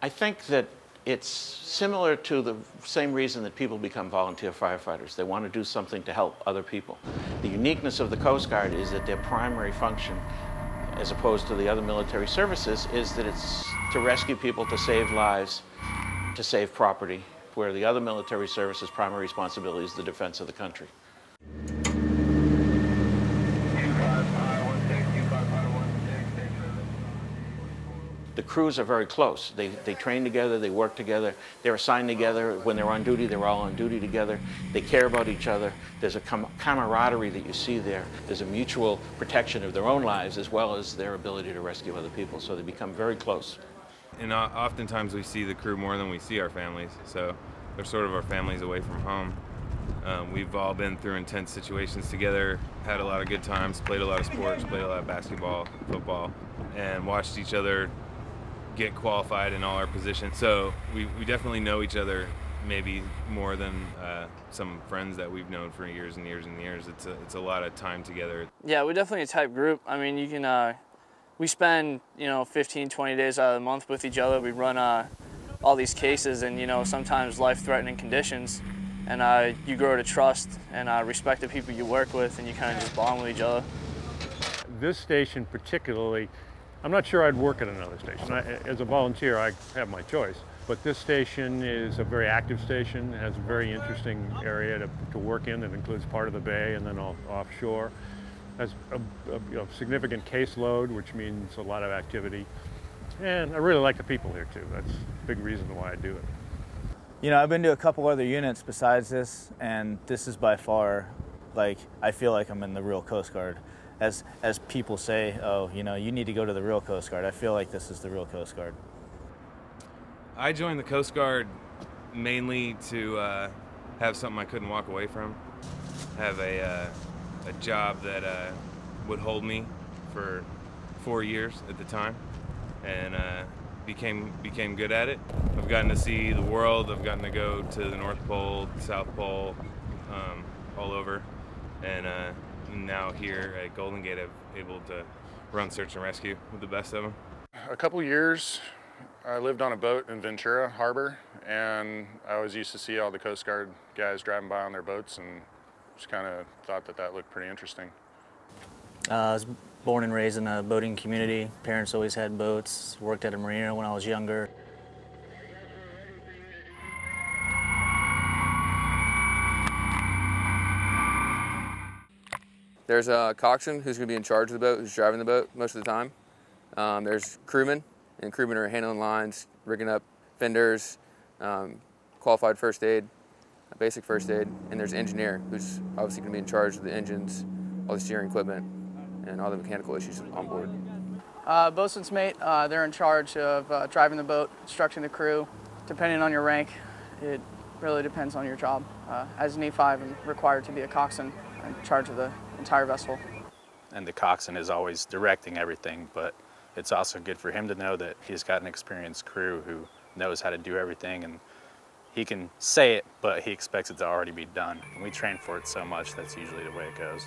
I think that it's similar to the same reason that people become volunteer firefighters. They want to do something to help other people. The uniqueness of the Coast Guard is that their primary function, as opposed to the other military services, is that it's to rescue people, to save lives, to save property, where the other military services' primary responsibility is the defense of the country. The crews are very close. They train together, they work together, they're assigned together. When they're on duty, they're all on duty together. They care about each other. There's a camaraderie that you see there. There's a mutual protection of their own lives as well as their ability to rescue other people. So they become very close. And oftentimes we see the crew more than we see our families. So they're sort of our families away from home. We've all been through intense situations together, had a lot of good times, played a lot of sports, played a lot of basketball, football, and watched each other get qualified in all our positions. So we definitely know each other maybe more than some friends that we've known for years and years and years. It's a lot of time together. Yeah, we're definitely a tight group. I mean, you can, we spend, 15, 20 days out of the month with each other. We run all these cases and, sometimes life-threatening conditions. And you grow to trust and respect the people you work with, and you kind of just bond with each other. This station particularly, I'm not sure I'd work at another station. As a volunteer, I have my choice. But this station is a very active station. It has a very interesting area to work in that includes part of the bay and then offshore. It has a significant caseload, which means a lot of activity. And I really like the people here too. That's a big reason why I do it. I've been to a couple other units besides this, and this is by far, I feel like I'm in the real Coast Guard. As people say, oh, you need to go to the real Coast Guard. I feel like this is the real Coast Guard. I joined the Coast Guard mainly to have something I couldn't walk away from, have a job that would hold me for 4 years at the time, and became good at it. I've gotten to see the world. I've gotten to go to the North Pole, South Pole, all over, and now here at Golden Gate, I'm able to run search and rescue with the best of them. A couple years, I lived on a boat in Ventura Harbor, and I always used to see all the Coast Guard guys driving by on their boats, and just kind of thought that looked pretty interesting. I was born and raised in a boating community. Parents always had boats. Worked at a marina when I was younger. There's a coxswain who's going to be in charge of the boat, who's driving the boat most of the time. There's crewmen, and crewmen are handling lines, rigging up fenders, qualified first aid, basic first aid, and there's engineer, who's obviously going to be in charge of the engines, all the steering equipment, and all the mechanical issues on board. Boatswain's mate, they're in charge of driving the boat, instructing the crew. Depending on your rank, it really depends on your job. As an E5, I'm required to be a coxswain in charge of the entire vessel. And the coxswain is always directing everything, but it's also good for him to know that he's got an experienced crew who knows how to do everything, and he can say it, but he expects it to already be done. And we train for it so much, that's usually the way it goes.